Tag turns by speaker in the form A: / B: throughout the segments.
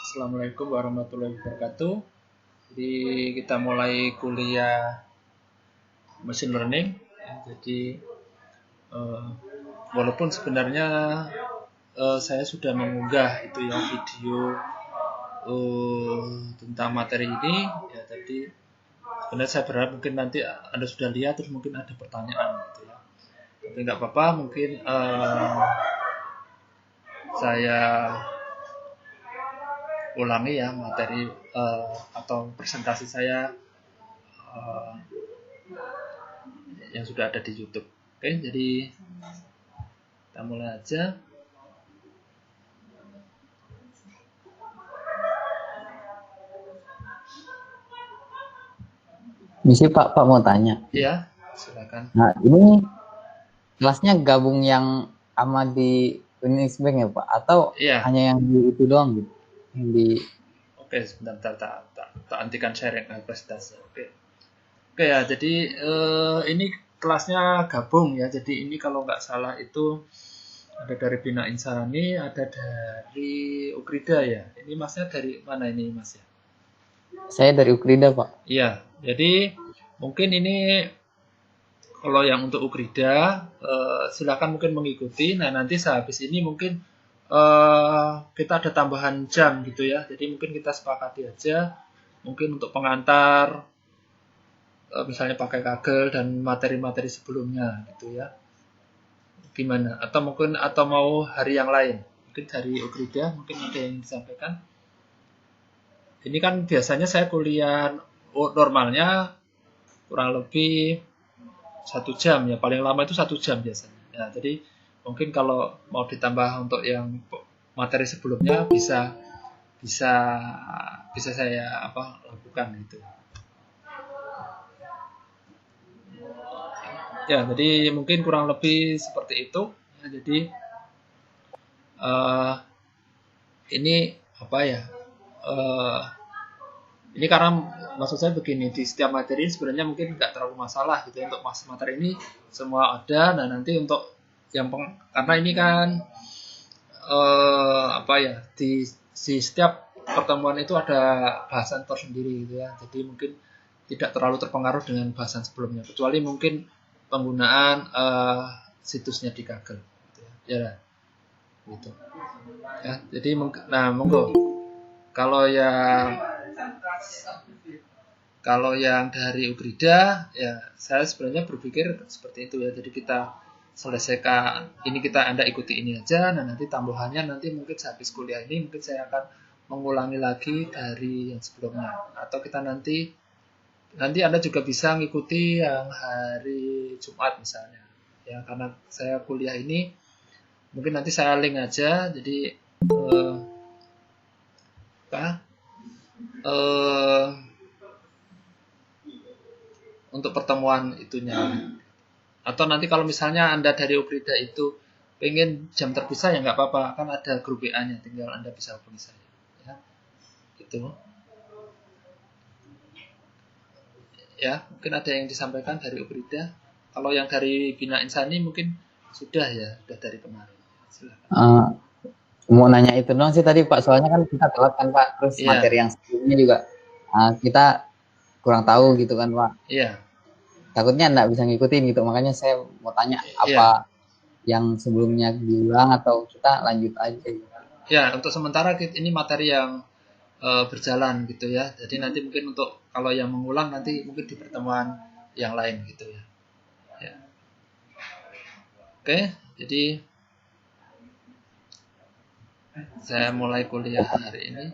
A: Assalamualaikum warahmatullahi wabarakatuh. Jadi kita mulai kuliah machine learning. Jadi walaupun sebenarnya saya sudah mengunggah itu ya video tentang materi ini ya. Jadi sebenarnya saya berharap mungkin nanti Anda sudah lihat terus mungkin ada pertanyaan gitu ya. Tapi nggak apa-apa, mungkin saya ulangi ya materi atau presentasi saya yang sudah ada di YouTube. Oke, jadi kita mulai aja.
B: Misi Pak mau tanya.
A: Iya, silakan.
B: Nah, ini kelasnya gabung yang sama di Unisbank ya Pak? Atau
A: Iya.
B: hanya yang di itu doang gitu? Yang di...
A: Oke, sebentar, tak hentikan sharing presentasi. Oke ya, jadi ini kelasnya gabung ya. Jadi ini kalau nggak salah itu ada dari Bina Insani, ada dari Ukrida ya. Ini masnya dari mana ini mas ya?
B: Saya dari Ukrida Pak.
A: Iya, jadi mungkin ini kalau yang untuk Ukrida silakan mungkin mengikuti. Nah nanti sehabis ini mungkin kita ada tambahan jam gitu ya. Jadi mungkin kita sepakati aja. Mungkin untuk pengantar misalnya pakai Kaggle dan materi-materi sebelumnya gitu ya. Gimana? Atau mau hari yang lain? Mungkin dari Ukrida mungkin ada yang disampaikan. Ini kan biasanya saya kuliah normalnya kurang lebih 1 jam ya, paling lama itu 1 jam biasanya. Ya, jadi mungkin kalau mau ditambah untuk yang materi sebelumnya bisa saya lakukan gitu. Ya, jadi mungkin kurang lebih seperti itu. Ya, jadi ini apa ya? Ini karena maksud saya begini, di setiap materi sebenarnya mungkin nggak terlalu masalah gitu ya. Untuk materi ini semua ada. Nah nanti untuk yang karena ini kan di setiap pertemuan itu ada bahasan tersendiri gitu ya. Jadi mungkin tidak terlalu terpengaruh dengan bahasan sebelumnya, kecuali mungkin penggunaan situsnya di Kaggle gitu ya. Gitu. Ya, jadi monggo. Kalau yang dari Ukrida ya saya sebenarnya berpikir seperti itu ya. Jadi kita selesaikan ini, Anda ikuti ini aja. Nah nanti tambahannya nanti mungkin sehabis kuliah ini mungkin saya akan mengulangi lagi dari yang sebelumnya. Atau kita nanti Anda juga bisa ngikuti yang hari Jumat misalnya. Ya karena saya kuliah ini mungkin nanti saya link aja. Jadi untuk pertemuan itunya. Atau nanti kalau misalnya Anda dari Ukrida itu pengen jam terpisah ya nggak apa-apa, kan ada grup WA-nya, tinggal Anda bisa hubungi saya. Ya, gitu. Ya, mungkin ada yang disampaikan dari Ukrida. Kalau yang dari Bina Insani mungkin sudah dari kemarin.
B: Silakan. Mau nanya itu doang sih tadi Pak, soalnya kan kita telat kan Pak, terus materi yang sebelumnya juga kita kurang tahu gitu kan Pak.
A: Iya.
B: Takutnya enggak bisa ngikutin gitu, makanya saya mau tanya apa yang sebelumnya diulang atau kita lanjut aja gitu.
A: Ya, untuk sementara ini materi yang berjalan gitu ya. Jadi nanti mungkin untuk kalau yang mengulang nanti mungkin di pertemuan yang lain gitu ya. Ya. Oke, jadi saya mulai kuliah hari ini.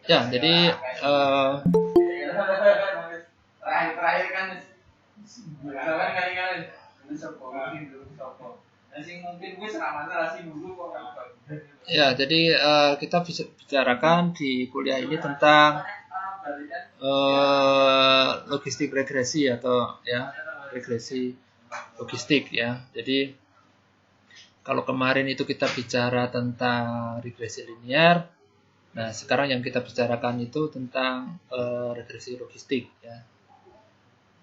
A: Ya, jadi terakhir kan ya, jadi kita bisa bicarakan di kuliah ini tentang logistik regresi atau ya regresi logistik ya. Jadi kalau kemarin itu kita bicara tentang regresi linear, nah sekarang yang kita bicarakan itu tentang regresi logistik ya.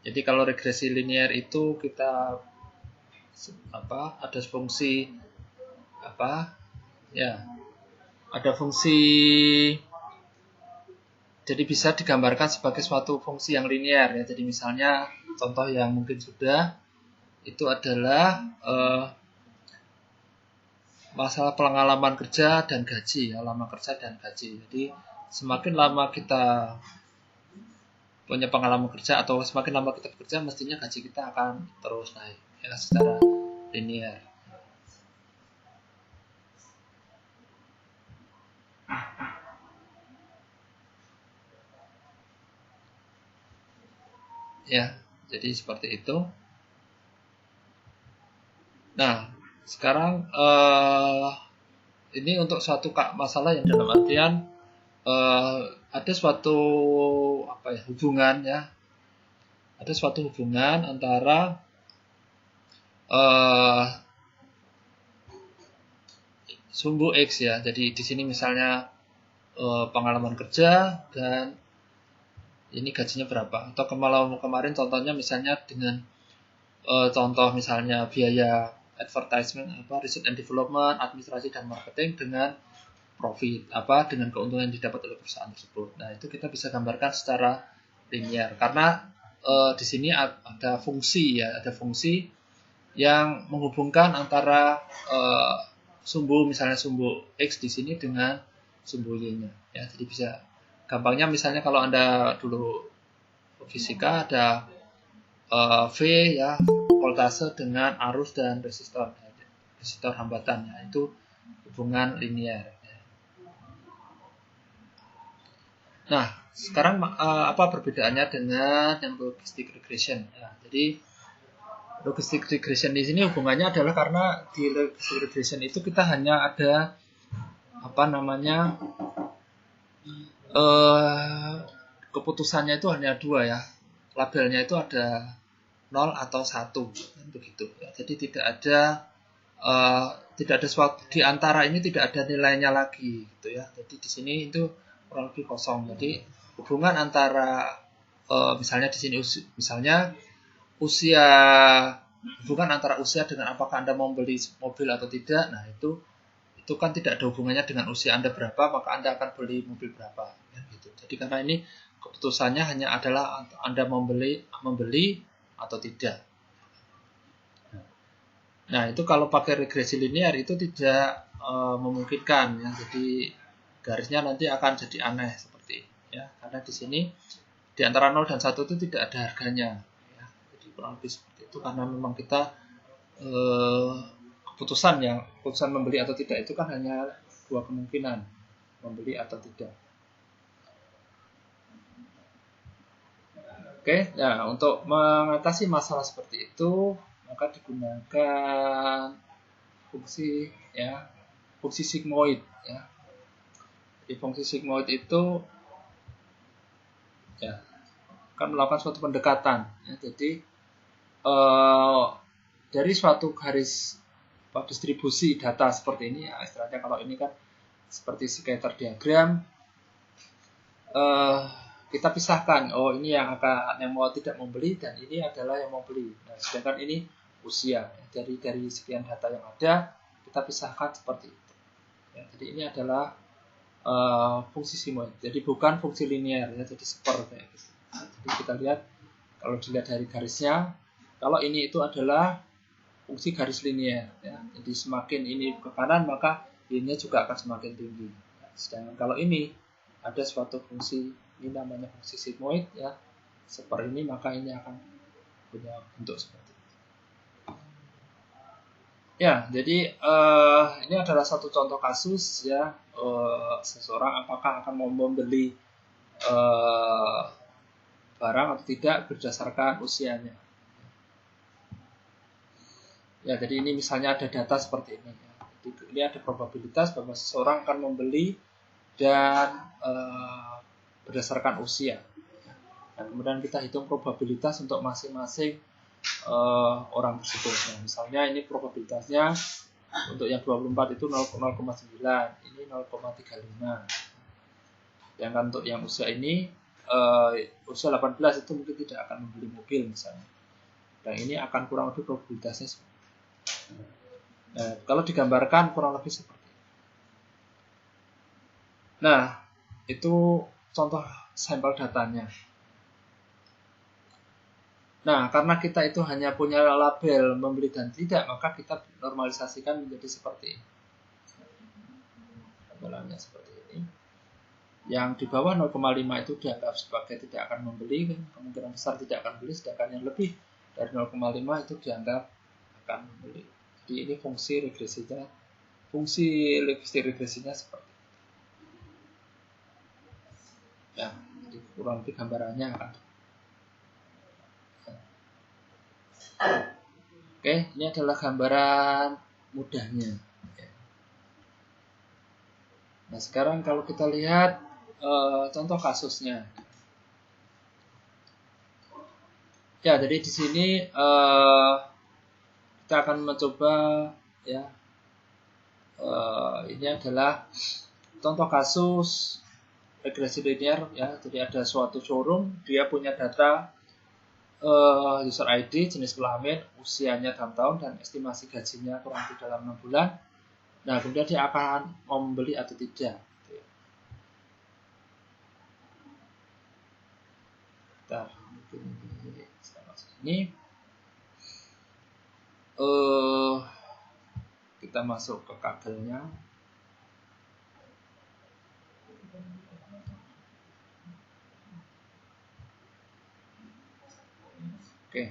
A: Jadi kalau regresi linear itu kita ada fungsi ada fungsi, jadi bisa digambarkan sebagai suatu fungsi yang linear ya. Jadi misalnya contoh yang mungkin sudah itu adalah masalah pengalaman kerja dan gaji ya, lama kerja dan gaji. Jadi semakin lama kita punya pengalaman kerja atau semakin lama kita bekerja, mestinya gaji kita akan terus naik ya secara linear. Ya, jadi seperti itu. Nah, sekarang ini untuk suatu masalah yang dalam artian ada suatu hubungan ya, ada suatu hubungan antara sumbu X ya. Jadi di sini misalnya pengalaman kerja dan ini gajinya berapa. Atau kemarin contohnya misalnya dengan contoh misalnya biaya advertisement, research and development, administrasi dan marketing dengan profit, dengan keuntungan yang didapat oleh perusahaan tersebut. Nah, itu kita bisa gambarkan secara linear karena di sini ada fungsi ya, ada fungsi yang menghubungkan antara misalnya sumbu X di sini dengan sumbu Y-nya ya. Jadi bisa gampangnya misalnya kalau Anda dulu fisika ada V ya, voltase dengan arus dan resistor hambatan ya, itu hubungan linear. Nah, sekarang apa perbedaannya dengan yang logistic regression? Ya, jadi logistic regression di sini hubungannya adalah karena di logistic regression itu kita hanya ada keputusannya itu hanya dua ya, labelnya itu ada 0 atau 1 begitu ya. Jadi tidak ada suatu di antara ini, tidak ada nilainya lagi gitu ya. Jadi di sini itu kurang lebih kosong. Jadi hubungan antara misalnya di sini misalnya hubungan antara usia dengan apakah Anda mau beli mobil atau tidak. Nah, itu kan tidak ada hubungannya dengan usia Anda berapa, maka Anda akan beli mobil berapa ya, gitu. Jadi karena ini keputusannya hanya adalah Anda membeli atau tidak. Nah, itu kalau pakai regresi linear itu tidak memungkinkan ya. Jadi garisnya nanti akan jadi aneh seperti ini ya. Karena di sini di antara 0 dan 1 itu tidak ada harganya ya. Jadi kurang lebih seperti itu karena memang kita keputusan membeli atau tidak itu kan hanya dua kemungkinan, membeli atau tidak. Oke, nah untuk mengatasi masalah seperti itu maka digunakan fungsi sigmoid ya. Jadi fungsi sigmoid itu ya akan melakukan suatu pendekatan ya. Jadi dari suatu garis distribusi data seperti ini ya, istilahnya kalau ini kan seperti scatter diagram, kita pisahkan, ini yang mau tidak membeli dan ini adalah yang mau beli. Nah, sedangkan ini usia. Dari sekian data yang ada, kita pisahkan seperti itu. Ya, jadi ini adalah fungsi sigmoid. Jadi bukan fungsi linear ya, jadi seperti itu. Nah, jadi kita lihat kalau dilihat dari garisnya, kalau ini itu adalah fungsi garis linear ya. Jadi semakin ini ke kanan maka y-nya juga akan semakin tinggi. Nah, sedangkan kalau ini ada suatu fungsi, ini namanya fungsi sigmoid ya, seperti ini, maka ini akan punya bentuk seperti itu. Ya, jadi ini adalah satu contoh kasus ya, seseorang apakah akan membeli barang atau tidak berdasarkan usianya. Ya, jadi ini misalnya ada data seperti ini ya. Jadi ini ada probabilitas bahwa seseorang akan membeli dan berdasarkan usia. Nah, kemudian kita hitung probabilitas untuk masing-masing orang tersebut. Nah, misalnya ini probabilitasnya untuk yang 24 itu 0,9, ini 0,35. Sedangkan untuk yang usia ini, usia 18 itu mungkin tidak akan membeli mobil misalnya. Dan ini akan kurang lebih probabilitasnya Nah, kalau digambarkan kurang lebih seperti itu. Nah, itu contoh sampel datanya. Nah, karena kita itu hanya punya label membeli dan tidak, maka kita normalisasikan menjadi seperti ini. Tabelannya seperti ini. Yang di bawah 0,5 itu dianggap sebagai tidak akan membeli, kemungkinan besar tidak akan beli, sedangkan yang lebih dari 0,5 itu dianggap akan membeli. Jadi ini fungsi regresinya seperti itu. Ya, jadi kurang lebih gambarannya akan. Oke, ini adalah gambaran mudahnya. Nah, sekarang kalau kita lihat contoh kasusnya. Ya, jadi di sini kita akan mencoba ya. Ini adalah contoh kasus regresi linear ya. Jadi ada suatu showroom, dia punya data user ID, jenis kelamin, usianya 6 tahun, dan estimasi gajinya kurang lebih dalam 6 bulan. Nah, kemudian dia akan mau membeli atau tidak. Bentar, mungkin ini saya masuk sini. Kita masuk ke kabelnya. Oke.